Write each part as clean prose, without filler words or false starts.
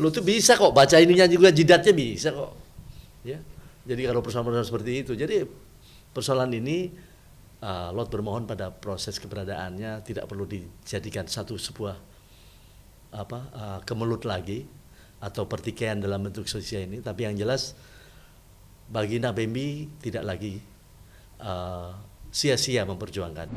Lu tuh bisa kok baca ininya juga, jidatnya bisa kok. Ya. Jadi kalau persoalan-persoalan seperti itu, jadi persoalan ini Lot bermohon pada proses keberadaannya tidak perlu dijadikan sebuah kemelut lagi atau pertikaian dalam bentuk sosial ini, tapi yang jelas bagi Nak Bembi tidak lagi sia-sia memperjuangkan.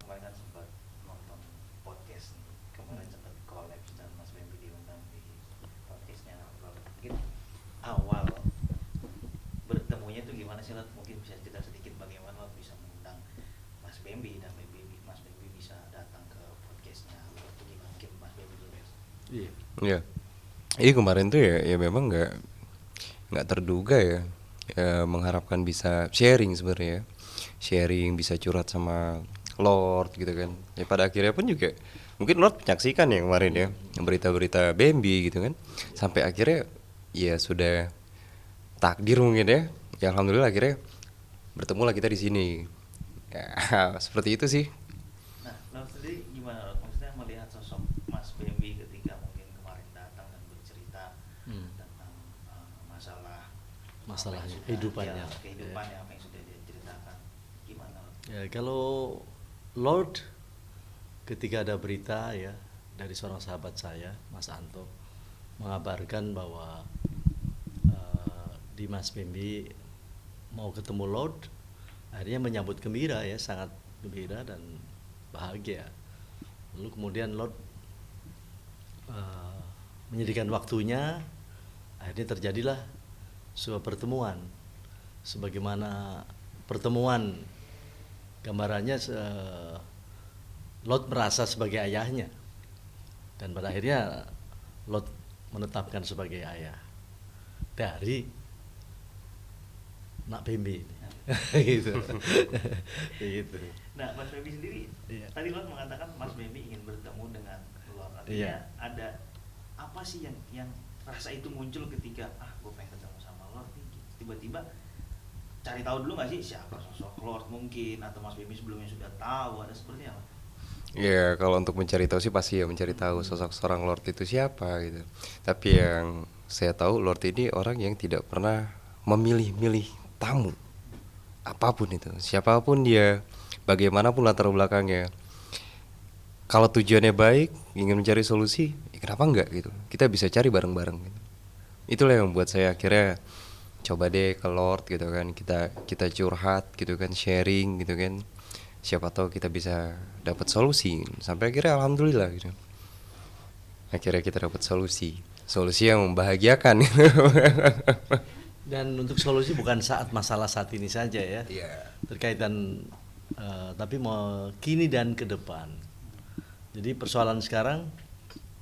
Kemarin kan sempat nonton podcast nih, kemarin sempat collab dan Mas Bembi diundang di podcastnya. Mungkin awal bertemunya itu gimana sih, Lot? Mungkin bisa cerita sedikit bagaimana Lot bisa mengundang Mas Bembi dan Mas Bembi bisa datang ke podcastnya. Lot itu gimana? Mungkin Mas Bembi dulu ya. Iya. Ini kemarin tuh ya memang nggak terduga ya, mengharapkan bisa sharing sebenarnya, sharing bisa curhat sama Lord gitu kan. Ya pada akhirnya pun juga mungkin Lord menyaksikan ya kemarin ya berita-berita Bembi gitu kan, sampai akhirnya ya sudah takdir mungkin ya. Ya alhamdulillah akhirnya bertemulah kita di sini. Ya, seperti itu sih. Nah, Lot sendiri gimana, Lot? Maksudnya melihat sosok Mas Bembi ketika mungkin kemarin datang dan bercerita tentang Masalahnya, apa yang sudah- kehidupannya. ya, kehidupannya apa yang sudah dia ceritakan, gimana, Lot? Ya, kalau Lord ketika ada berita ya dari seorang sahabat saya, Mas Anto, mengabarkan bahwa Dimas Bembi mau ketemu Lord, akhirnya menyambut gembira ya, sangat gembira dan bahagia. Lalu kemudian Lord menyediakan waktunya, akhirnya terjadilah sebuah pertemuan. Sebagaimana pertemuan gambarannya Lot merasa sebagai ayahnya, dan pada akhirnya Lot menetapkan sebagai ayah dari Nak Bembi ini. Gitu. Gitu. Nah, Mas Bembi sendiri, Iya. tadi Lot mengatakan Mas Bembi ingin bertemu dengan Lord. Artinya Iya. ada apa sih yang rasa itu muncul ketika gue pengen ketemu sama Lord nih, tiba-tiba cari tahu dulu nggak sih siapa sosok Lord mungkin, atau Mas Bembi sebelumnya sudah tahu, ada seperti apa? Ya kalau untuk mencari tahu sih pasti ya mencari tahu sosok seorang Lord itu siapa gitu. Tapi yang saya tahu Lord ini orang yang tidak pernah memilih-milih tamu apapun itu, siapapun dia, bagaimanapun latar belakangnya. Kalau tujuannya baik, ingin mencari solusi, ya kenapa enggak gitu? Kita bisa cari bareng-bareng gitu. Itulah yang membuat saya akhirnya coba deh ke Lord gitu kan, kita curhat gitu kan, sharing gitu kan. Siapa tahu kita bisa dapat solusi. Sampai akhirnya alhamdulillah gitu. Akhirnya kita dapat solusi yang membahagiakan. Dan untuk solusi bukan saat masalah saat ini saja ya, Iya. terkaitan tapi mau kini dan ke depan. Jadi persoalan sekarang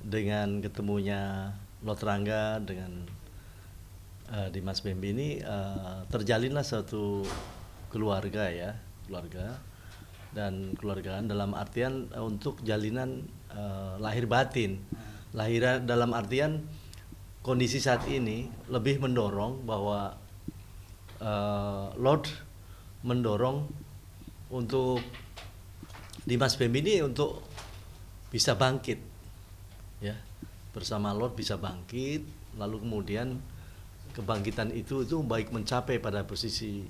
dengan ketemunya Lot Rangga dengan Dimas Bembi ini terjalinlah suatu keluarga ya, keluarga dan keluargaan dalam artian untuk jalinan lahir batin. Lahir dalam artian kondisi saat ini lebih mendorong bahwa Lord mendorong untuk Dimas Bembi ini untuk bisa bangkit ya, bersama Lord bisa bangkit, lalu kemudian kebangkitan itu baik mencapai pada posisi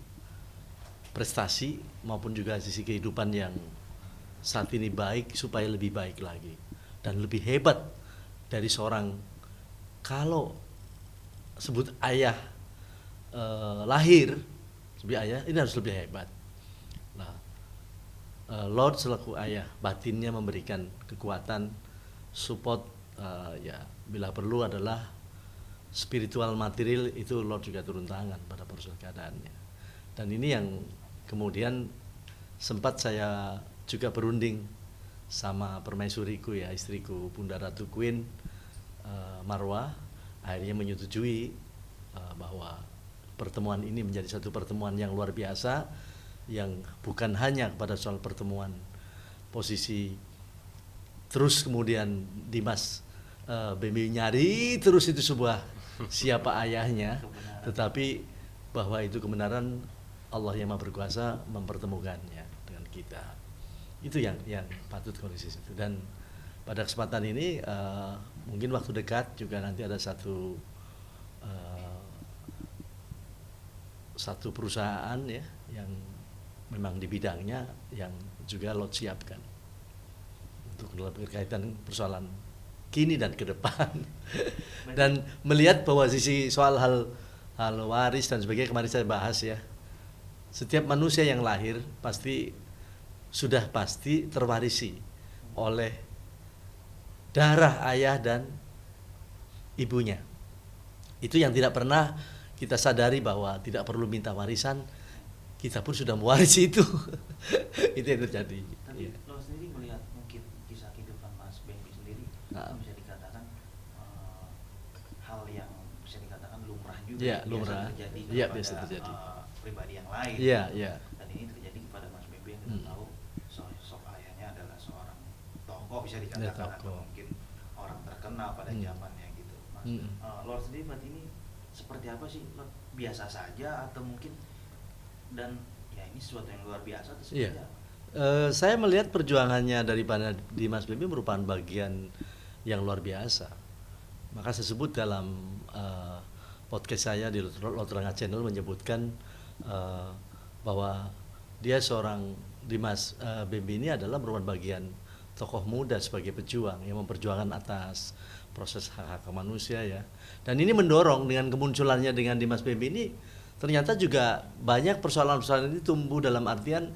prestasi maupun juga sisi kehidupan yang saat ini baik supaya lebih baik lagi dan lebih hebat dari seorang, kalau sebut ayah lahir sebagai ayah ini harus lebih hebat. Nah, Lord selaku ayah batinnya memberikan kekuatan, support ya bila perlu adalah spiritual material, itu Lord juga turun tangan pada persoalan keadaannya. Dan ini yang kemudian sempat saya juga berunding sama permaisuriku ya, istriku Bunda Ratu Queen Marwah, akhirnya menyetujui bahwa pertemuan ini menjadi satu pertemuan yang luar biasa, yang bukan hanya pada soal pertemuan posisi terus kemudian Dimas Bembi nyari terus itu sebuah siapa ayahnya, tetapi bahwa itu kebenaran Allah yang Maha Berkuasa mempertemukannya dengan kita. Itu yang patut koreksi itu. Dan pada kesempatan ini mungkin waktu dekat juga nanti ada satu perusahaan ya yang memang di bidangnya yang juga Lot siapkan untuk dalam berkaitan persoalan kini dan ke depan. Dan melihat bahwa sisi soal hal waris dan sebagainya kemarin saya bahas ya, setiap manusia yang lahir sudah pasti terwarisi oleh darah ayah dan ibunya. Itu yang tidak pernah kita sadari, bahwa tidak perlu minta warisan, kita pun sudah mewarisi itu. Itu yang terjadi. Tapi lo sendiri melihat mungkin kisah kehidupan Mas Benny sendiri bisa dikatakan hal yang bisa dikatakan lumrah juga, ya, lumrah terjadi ya, kepada biasa terjadi. Pribadi yang lain. Iya, iya. Dan ini terjadi kepada Mas Benny yang kita tahu sosok ayahnya adalah seorang tokoh bisa dikatakan, atau mungkin orang terkenal pada zamannya gitu. Mas, Lord sendiri berarti ini seperti apa sih? Lord, biasa saja atau mungkin, dan ya ini sesuatu yang luar biasa atau seperti apa? Saya melihat perjuangannya daripada di Mas Benny merupakan bagian yang luar biasa. Maka saya sebut dalam podcast saya di Lotranga Channel menyebutkan bahwa dia Dimas Benny ini adalah merupakan bagian tokoh muda sebagai pejuang yang memperjuangkan atas proses hak-hak manusia ya. Dan ini mendorong dengan kemunculannya dengan Dimas Benny ini, ternyata juga banyak persoalan-persoalan ini tumbuh dalam artian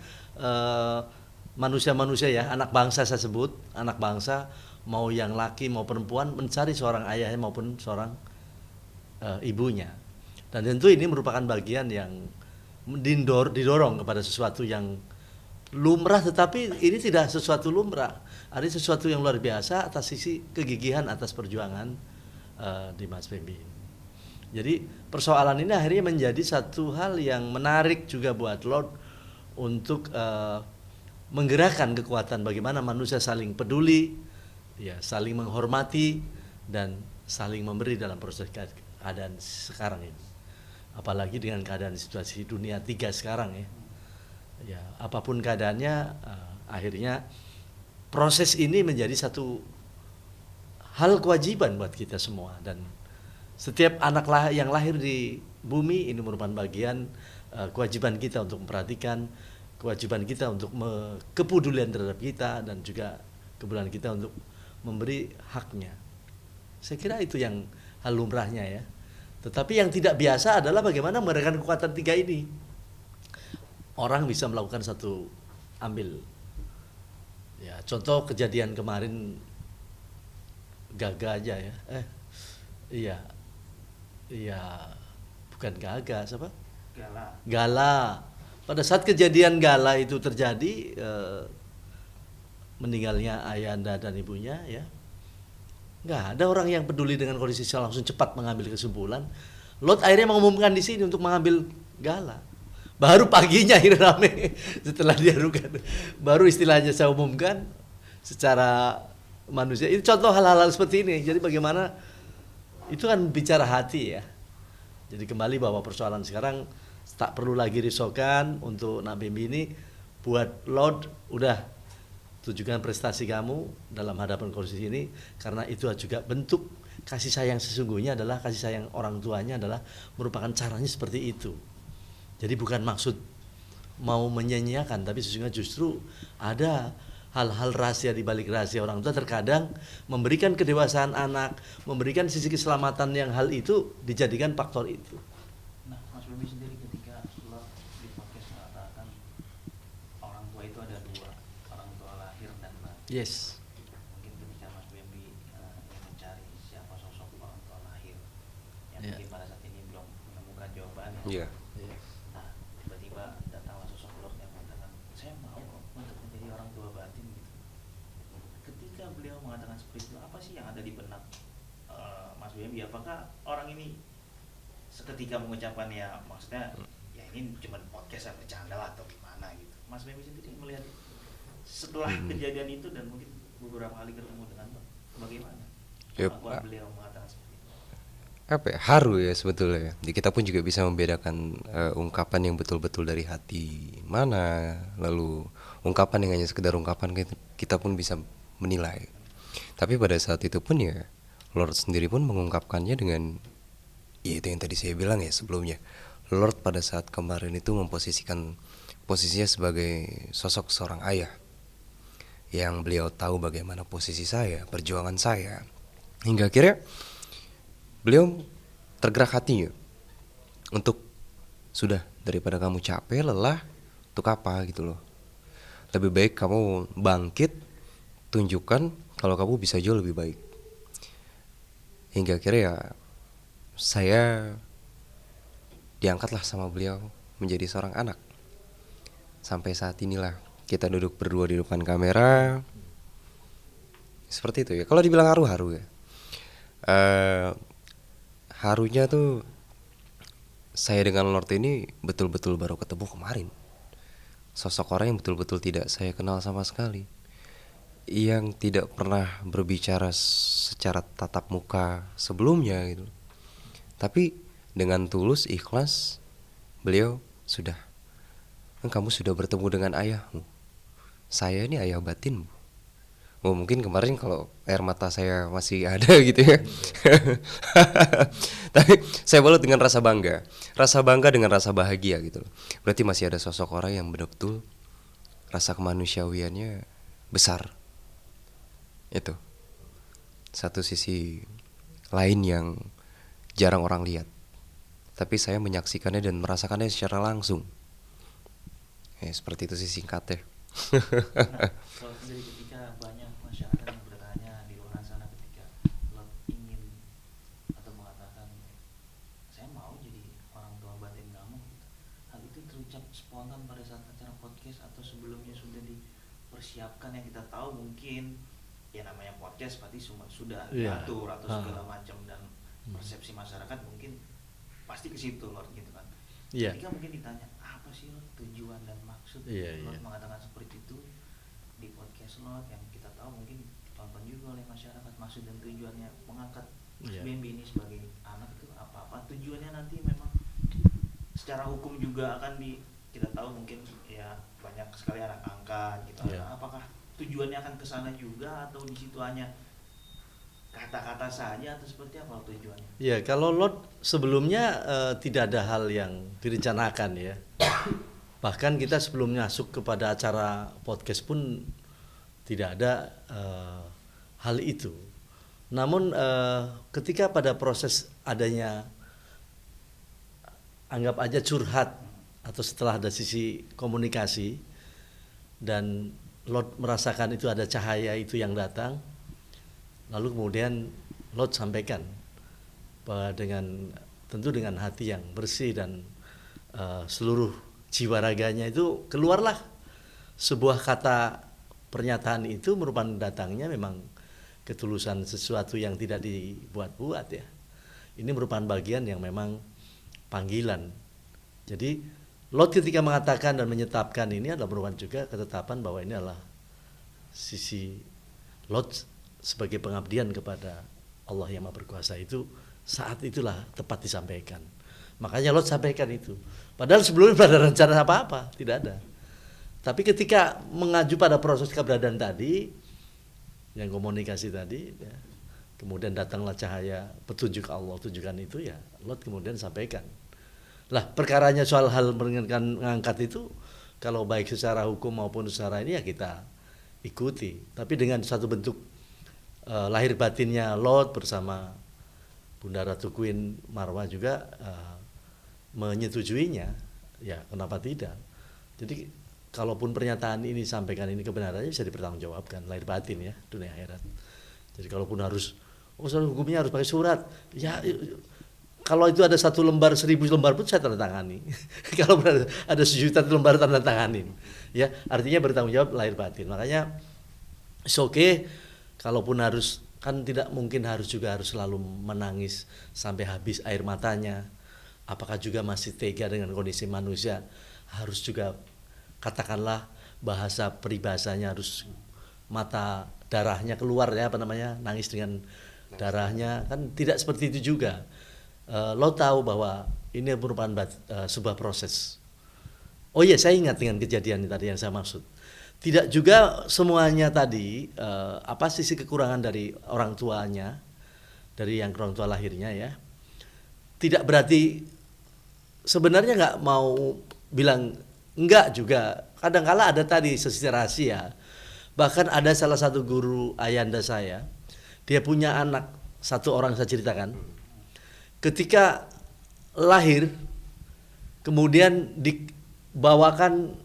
manusia-manusia ya, anak bangsa saya sebut, anak bangsa mau yang laki mau perempuan mencari seorang ayahnya maupun seorang ibunya. Dan tentu ini merupakan bagian yang didorong kepada sesuatu yang lumrah, tetapi ini tidak sesuatu lumrah. Ada sesuatu yang luar biasa atas sisi kegigihan atas perjuangan Dimas Benny. Jadi persoalan ini akhirnya menjadi satu hal yang menarik juga buat Lord untuk menggerakkan kekuatan bagaimana manusia saling peduli, ya, saling menghormati dan saling memberi dalam proses keadaan sekarang ini. Apalagi dengan keadaan situasi dunia 3 sekarang ya. Ya, apapun keadaannya, akhirnya proses ini menjadi satu hal kewajiban buat kita semua, dan setiap anak yang lahir di bumi ini merupakan bagian kewajiban kita untuk memperhatikan, kewajiban kita untuk kepedulian terhadap kita, dan juga kepedulian kita untuk memberi haknya. Saya kira itu yang hal lumrahnya ya. Tetapi yang tidak biasa adalah bagaimana menggerakkan kekuatan 3 ini. Orang bisa melakukan ambil ya, contoh kejadian kemarin Gaga aja ya. Iya, bukan Gaga, siapa? Gala. Pada saat kejadian Gala itu terjadi, meninggalnya ayahanda dan ibunya ya, nggak ada orang yang peduli dengan kondisi, langsung cepat mengambil kesimpulan. Lot akhirnya mengumumkan di sini untuk mengambil Gala. Baru paginya akhirnya rame setelah diarukan. Baru istilahnya saya umumkan secara manusia. Itu contoh hal-hal seperti ini. Jadi bagaimana itu kan bicara hati ya. Jadi kembali bahwa persoalan sekarang tak perlu lagi risaukan untuk Nak Benny ini, buat Lord udah tunjukkan prestasi kamu dalam hadapan kondisi ini, karena itu juga bentuk kasih sayang sesungguhnya, adalah kasih sayang orang tuanya adalah merupakan caranya seperti itu. Jadi bukan maksud mau menyanyiakan, tapi sesungguhnya justru ada hal-hal rahasia di balik rahasia orang tua, terkadang memberikan kedewasaan anak, memberikan sisi keselamatan yang hal itu dijadikan faktor itu. Nah, Mas Benny sendiri ketika Lord di podcast mengatakan orang tua itu ada 2, orang tua lahir dan batin. Yes. Mungkin ketika Mas Benny ingin mencari siapa sosok orang tua lahir, yang mungkin pada saat ini belum menemukan jawabannya. Iya. Nah, tiba-tiba datanglah sosok Lord yang mengatakan, saya mau untuk menjadi orang tua batin gitu. Ketika beliau mengatakan seperti itu, apa sih yang ada di benak Mas Benny? Apakah orang ini seketika mengucapkan, ya maksudnya ya ini cuma podcast yang bercanda lah atau gimana gitu? Mas Benny sendiri melihat setelah kejadian itu dan mungkin beberapa kali ketemu dengan bagaimana Yep. kelakuan beliau mengatakan seperti itu? apa ya, haru ya sebetulnya. Jadi kita pun juga bisa membedakan ungkapan yang betul-betul dari hati mana, lalu ungkapan yang hanya sekedar ungkapan, kita pun bisa menilai. Tapi pada saat itu pun ya Lord sendiri pun mengungkapkannya dengan ya itu yang tadi saya bilang ya sebelumnya. Lord pada saat kemarin itu memposisikan posisinya sebagai sosok seorang ayah, yang beliau tahu bagaimana posisi saya, perjuangan saya, hingga akhirnya beliau tergerak hatinya untuk sudah, daripada kamu capek lelah untuk apa gitu loh, lebih baik kamu bangkit, tunjukkan kalau kamu bisa jauh lebih baik. Hingga akhirnya ya saya diangkatlah sama beliau menjadi seorang anak. Sampai saat inilah kita duduk berdua di depan kamera seperti itu ya. Kalau dibilang haru-haru ya, harunya tuh saya dengan Lord ini betul-betul baru ketemu kemarin. Sosok orang yang betul-betul tidak saya kenal sama sekali, yang tidak pernah berbicara secara tatap muka sebelumnya gitu. Tapi dengan tulus, ikhlas, beliau sudah, kamu sudah bertemu dengan ayahmu. Saya ini ayah batinmu. Oh, mungkin kemarin kalau air mata saya masih ada gitu ya. Tapi saya balut dengan rasa bangga dengan rasa bahagia gitu loh. Berarti masih ada sosok orang yang betul-betul rasa kemanusiawiannya besar. Itu satu sisi lain yang jarang orang lihat, tapi saya menyaksikannya dan merasakannya secara langsung. Seperti itu sih singkatnya. Nah, kalau sendiri ketika banyak masyarakat yang bertanya di luar sana ketika Lot ingin atau mengatakan saya mau jadi orang tua batin kamu, hal itu terucap spontan pada saat acara podcast atau sebelumnya sudah dipersiapkan, yang kita tahu mungkin ya namanya podcast pasti sudah diatur atau segala macam, dan persepsi masyarakat mungkin pasti ke situ Lord gitu kan. Ketika mungkin ditanya apa sih Lord tujuan dan maksud Lord mengatakan seperti itu di podcast Lord, yang kita tahu mungkin ditonton juga oleh masyarakat, maksud dan tujuannya mengangkat Mas Bembi ini sebagai anak itu apa tujuannya, nanti memang secara hukum juga akan kita tahu mungkin ya banyak sekali anak angkat gitu. Apakah tujuannya akan ke sana juga atau di situ hanya kata-kata saja atau seperti apa tujuannya? Ya, kalau Lord sebelumnya tidak ada hal yang direncanakan ya. Bahkan kita sebelum masuk kepada acara podcast pun tidak ada hal itu. Namun ketika pada proses adanya, anggap aja curhat, atau setelah ada sisi komunikasi dan Lord merasakan itu ada cahaya itu yang datang, lalu kemudian Lord sampaikan bahwa tentu dengan hati yang bersih dan seluruh jiwa raganya itu keluarlah sebuah kata pernyataan itu merupakan datangnya memang ketulusan sesuatu yang tidak dibuat-buat ya. Ini merupakan bagian yang memang panggilan. Jadi Lot ketika mengatakan dan menyetapkan ini adalah merupakan juga ketetapan bahwa ini adalah sisi Lot sebagai pengabdian kepada Allah yang Maha Berkuasa, itu saat itulah tepat disampaikan. Makanya Lot sampaikan itu. Padahal sebelumnya pada rencana apa-apa, tidak ada. Tapi ketika mengacu pada proses keberadaan tadi, yang komunikasi tadi, ya, kemudian datanglah cahaya petunjuk Allah, tunjukkan itu ya, Lot kemudian sampaikan. Lah perkaranya soal hal mengangkat itu, kalau baik secara hukum maupun secara ini ya kita ikuti. Tapi dengan satu bentuk lahir batinnya Lot bersama Bunda Ratu Queen Marwah juga menyetujuinya, ya kenapa tidak. Jadi kalaupun pernyataan ini sampaikan ini kebenarannya bisa dipertanggungjawabkan lahir batin ya, dunia akhirat. Jadi kalaupun harus hukumnya harus pakai surat, ya kalau itu ada 1 lembar 1000 lembar pun saya tanda tangani. Kalau ada 1 juta lembar tanda tanganin, ya artinya bertanggung jawab lahir batin. Makanya okay, kalaupun harus, kan tidak mungkin harus selalu menangis sampai habis air matanya. Apakah juga masih tega dengan kondisi manusia? Harus juga katakanlah bahasa peribahasanya harus mata darahnya keluar ya, nangis dengan darahnya, kan tidak seperti itu juga. Lot tahu bahwa ini merupakan sebuah proses. Oh iya, saya ingat dengan kejadian tadi yang saya maksud. Tidak juga semuanya tadi apa sisi kekurangan dari orang tuanya, dari yang orang tua lahirnya ya. Tidak berarti sebenarnya nggak mau bilang enggak juga. Kadang-kala ada tadi sisi rahasia. Bahkan ada salah satu guru ayanda saya, dia punya anak satu orang, saya ceritakan. Ketika lahir, kemudian dibawakan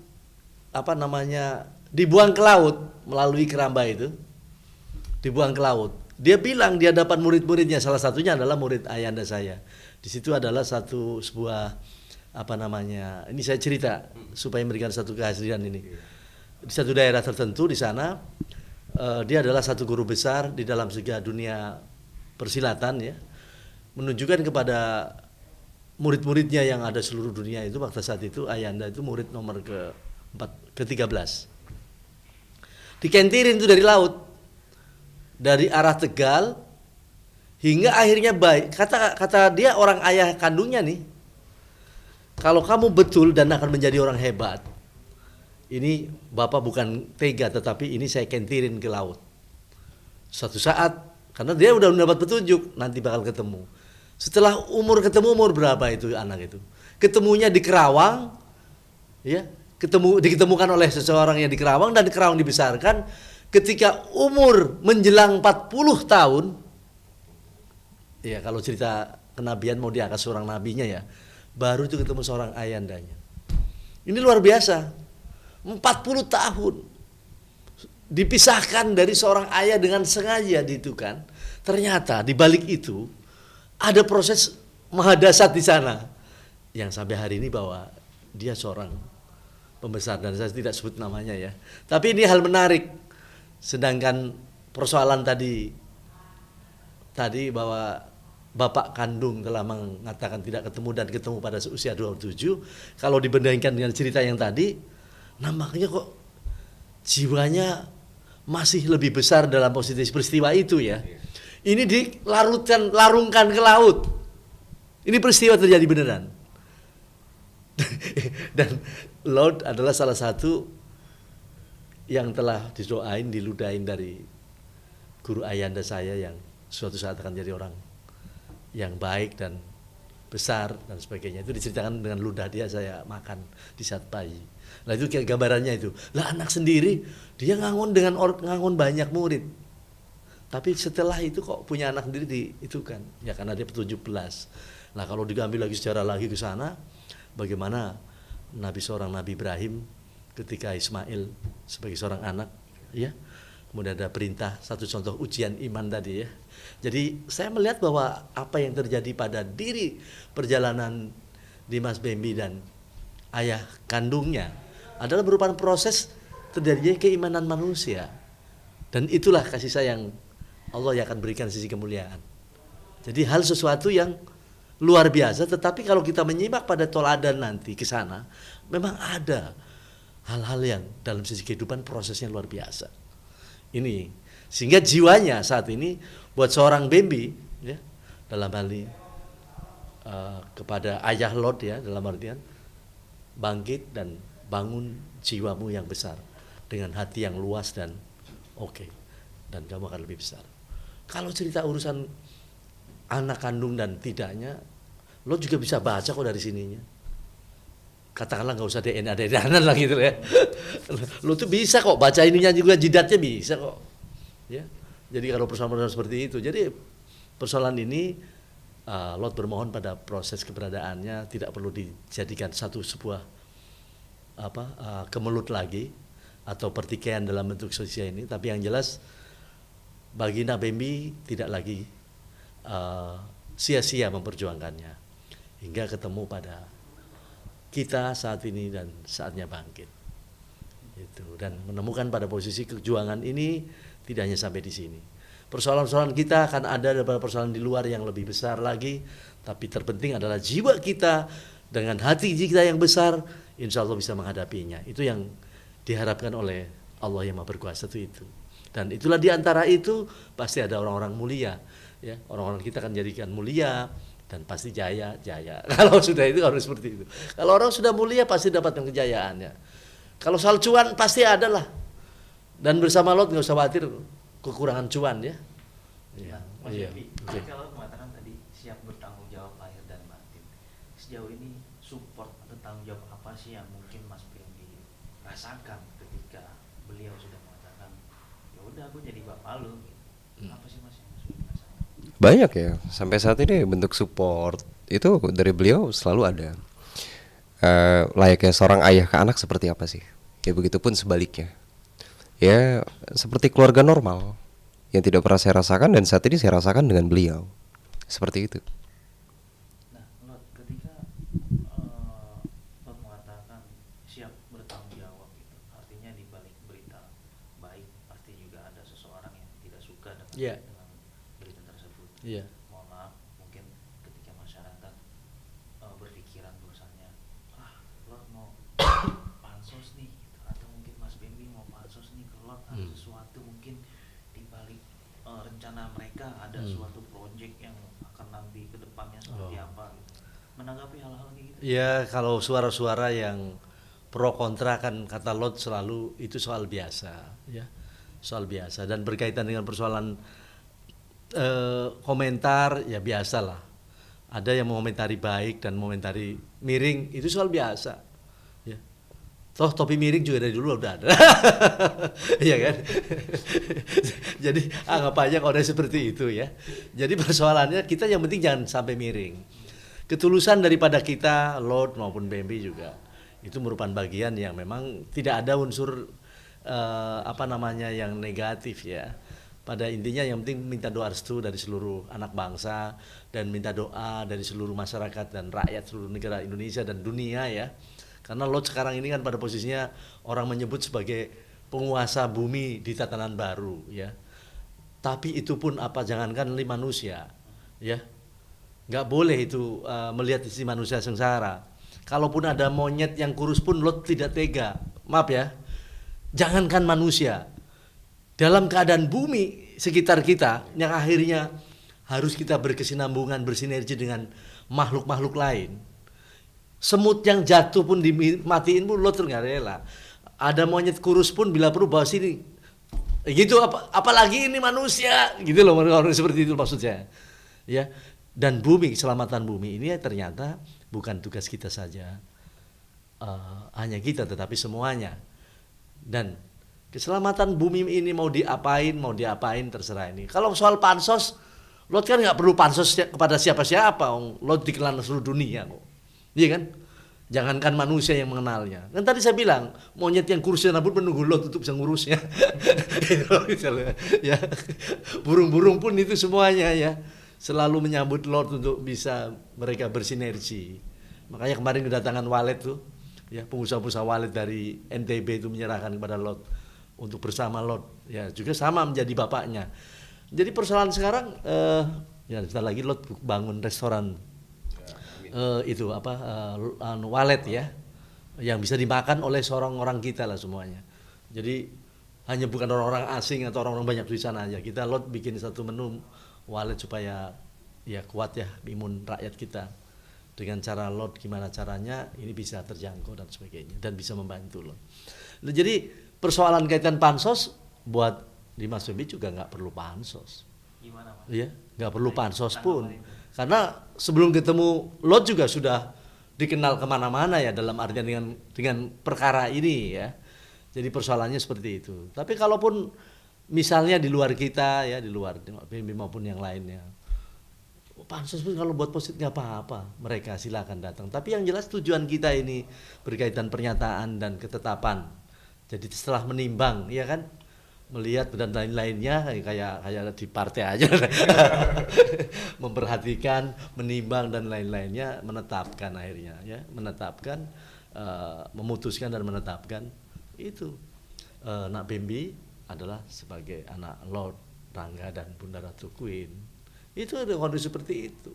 dibuang ke laut melalui keramba itu, dibuang ke laut. Dia bilang di hadapan murid-muridnya, salah satunya adalah murid ayanda saya. Di situ adalah sebuah ini saya cerita supaya memberikan satu kehadiran ini. Di satu daerah tertentu di sana, dia adalah satu guru besar di dalam segi dunia persilatan ya, menunjukkan kepada murid-muridnya yang ada seluruh dunia itu. Pada saat itu ayanda itu murid nomor ke-13. Dikentirin itu dari laut, dari arah Tegal hingga akhirnya baik. Kata dia, orang ayah kandungnya nih, kalau kamu betul dan akan menjadi orang hebat, ini bapak bukan tega, tetapi ini saya kentirin ke laut. Suatu saat, karena dia udah mendapat petunjuk, nanti bakal ketemu. Setelah ketemu umur berapa itu anak itu? Ketemunya di Kerawang, ya, diketemukan oleh seseorang yang di Kerawang, dan di Kerawang dibesarkan. Ketika umur menjelang 40 tahun, ya kalau cerita kenabian mau diangkat seorang nabinya ya, baru itu ketemu seorang ayandanya. Ini luar biasa. 40 tahun dipisahkan dari seorang ayah dengan sengaja itu kan. Ternyata di balik itu ada proses mahadasat di sana yang sampai hari ini bahwa dia seorang pembesar, dan saya tidak sebut namanya ya. Tapi ini hal menarik. Sedangkan persoalan tadi bahwa bapak kandung telah mengatakan tidak ketemu dan ketemu pada usia 27, kalau dibandingkan dengan cerita yang tadi, nampaknya kok jiwanya masih lebih besar dalam posisi peristiwa itu ya. Ini larungkan ke laut. Ini peristiwa terjadi beneran. Dan Lot adalah salah satu yang telah diludahin dari guru ayanda saya yang suatu saat akan jadi orang yang baik dan besar dan sebagainya. Itu diceritakan dengan ludah dia saya makan di saat bayi. Nah itu kayak gambarannya itu. Lah anak sendiri dia ngangon banyak murid. Tapi setelah itu kok punya anak sendiri itu kan ya karena dia 17. Nah kalau diambil lagi sejarah lagi ke sana, bagaimana seorang Nabi Ibrahim ketika Ismail sebagai seorang anak ya, kemudian ada perintah, satu contoh ujian iman tadi ya. Jadi saya melihat bahwa apa yang terjadi pada diri perjalanan Dimas Bembi dan ayah kandungnya adalah merupakan proses terjadinya keimanan manusia, dan itulah kasih sayang Allah yang akan berikan sisi kemuliaan. Jadi hal sesuatu yang luar biasa, tetapi kalau kita menyimak pada toladan nanti ke sana, memang ada hal-hal yang dalam sisi kehidupan prosesnya luar biasa. Ini sehingga jiwanya saat ini buat seorang Bembi ya, dalam hal ini kepada ayah Lot ya, dalam artian bangkit dan bangun jiwamu yang besar dengan hati yang luas dan oke, dan kamu akan lebih besar. Kalau cerita urusan anak kandung dan tidaknya, lo juga bisa baca kok dari sininya. Katakanlah nggak usah DNA lah gitu ya. Lo tuh bisa kok baca ininya juga, jidatnya bisa kok. Ya. Jadi kalau persoalan seperti itu, jadi persoalan ini Lot bermohon pada proses keberadaannya tidak perlu dijadikan sebuah kemelut lagi atau pertikaian dalam bentuk sosial ini, tapi yang jelas baginda Bembi tidak lagi sia-sia memperjuangkannya hingga ketemu pada kita saat ini dan saatnya bangkit itu, dan menemukan pada posisi kejuangan ini tidak hanya sampai di sini. Persoalan-persoalan kita akan ada persoalan di luar yang lebih besar lagi, tapi terpenting adalah jiwa kita dengan hati kita yang besar, insya Allah bisa menghadapinya. Itu yang diharapkan oleh Allah yang Maha Berkuasa itu. Dan itulah di antara itu pasti ada orang-orang mulia, ya. Orang-orang kita akan jadikan mulia dan pasti jaya. Kalau sudah itu harus seperti itu. Kalau orang sudah mulia pasti dapatkan kejayaannya. Kalau soal cuan pasti ada lah. Dan bersama Lot nggak usah khawatir kekurangan cuan ya. Nah, Mas Iya. Yofi, Oke. kalau mengatakan tadi siap bertanggung jawab lahir dan batin, sejauh ini support atau tanggung jawab apa sih yang mungkin Mas Pendi rasakan ketika beliau sudah mengatakan ya udah aku jadi bapak lu gitu. Apa sih Mas yang Mas Pendi rasakan? Banyak ya, sampai saat ini bentuk support itu dari beliau selalu ada. Layaknya seorang ayah ke anak seperti apa sih? Ya begitupun sebaliknya. Ya seperti keluarga normal yang tidak pernah saya rasakan dan saat ini saya rasakan dengan beliau. Seperti itu. Nah, Lot, ketika Lot mengatakan siap bertanggung jawab gitu, artinya di balik berita baik pasti juga ada seseorang yang tidak suka dengan, Iya. dengan berita tersebut. Iya. Mohon maaf, mungkin ketika masyarakat berpikiran bahwasanya Lot mau pansos nih gitu, atau mungkin Mas Bembi mau pansos nih ke Lot, ada sesuatu mungkin di balik rencana mereka ada suatu project yang akan nanti ke depannya seperti apa gitu. Menanggapi hal-hal kayak gitu. Ya kalau suara-suara yang pro kontra kan kata Lot selalu itu soal biasa ya. Soal biasa dan berkaitan dengan persoalan komentar ya biasalah. Ada yang mengomentari baik dan mengomentari miring itu soal biasa. Ya. Toh topi miring juga dari dulu udah ada. Iya kan? Jadi anggap aja kalau ada seperti itu ya. Jadi persoalannya kita yang penting jangan sampai miring. Ketulusan daripada kita, Lord maupun Bambi juga itu merupakan bagian yang memang tidak ada unsur yang negatif ya. Pada intinya yang penting minta doa restu dari seluruh anak bangsa dan minta doa dari seluruh masyarakat dan rakyat seluruh negara Indonesia dan dunia ya. Karena Lot sekarang ini kan pada posisinya orang menyebut sebagai penguasa bumi di tatanan baru ya. Tapi itu pun jangankan manusia ya. Nggak boleh itu melihat isi manusia sengsara. Kalaupun ada monyet yang kurus pun Lot tidak tega. Maaf ya. Jangankan manusia. Dalam keadaan bumi sekitar kita yang akhirnya harus kita berkesinambungan, bersinergi dengan makhluk-makhluk lain. Semut yang jatuh pun dimatiin pun Lot nggak rela. Ada monyet kurus pun bila perlu bawa sini. Gitu apalagi ini manusia. Gitu loh orang seperti itu maksudnya. Ya. Dan bumi, keselamatan bumi ini ternyata bukan tugas kita saja. Hanya kita tetapi semuanya. Dan keselamatan bumi ini mau diapain terserah ini. Kalau soal pansos, Lot kan nggak perlu pansos kepada siapa-siapa. Lot dikenal seluruh dunia kok. Iya kan? Jangankan manusia yang mengenalnya. Kan tadi saya bilang, monyet yang kurus rambut menunggu Lot untuk bisa ngurusnya. Ya. Burung-burung pun itu semuanya ya. Selalu menyambut Lot untuk bisa mereka bersinergi. Makanya kemarin kedatangan Walet tuh, ya pengusaha-pengusaha Walet dari NTB itu menyerahkan kepada Lot untuk bersama Lot, ya juga sama menjadi bapaknya. Jadi persoalan sekarang, ya sebentar lagi Lot bangun restoran Walet ya, yang bisa dimakan oleh seorang orang kita lah semuanya. Jadi hanya bukan orang-orang asing atau orang-orang banyak di sana aja. Kita Lot bikin satu menu Walet supaya ya kuat ya imun rakyat kita. Dengan cara Lot gimana caranya ini bisa terjangkau dan sebagainya dan bisa membantu Lot. Nah, jadi persoalan kaitan pansos buat Dimas Bambi juga nggak perlu pansos. Gimana Mas? Iya, nggak perlu pansos pun. Karena sebelum ketemu Lot juga sudah dikenal kemana-mana ya dalam artian dengan perkara ini ya. Jadi persoalannya seperti itu. Tapi kalaupun misalnya di luar kita ya, di luar Bambi maupun yang lainnya, pansus pun kalau buat positif nggak apa-apa, mereka silakan datang. Tapi yang jelas tujuan kita ini berkaitan pernyataan dan ketetapan. Jadi setelah menimbang, ya kan, melihat dan lain-lainnya kayak di partai aja, memperhatikan, menimbang dan lain-lainnya, menetapkan akhirnya, ya, menetapkan, memutuskan dan menetapkan itu Nak Bambi adalah sebagai anak Lord Rangga dan Bunda Ratu Queen. Itu ada kondisi seperti itu.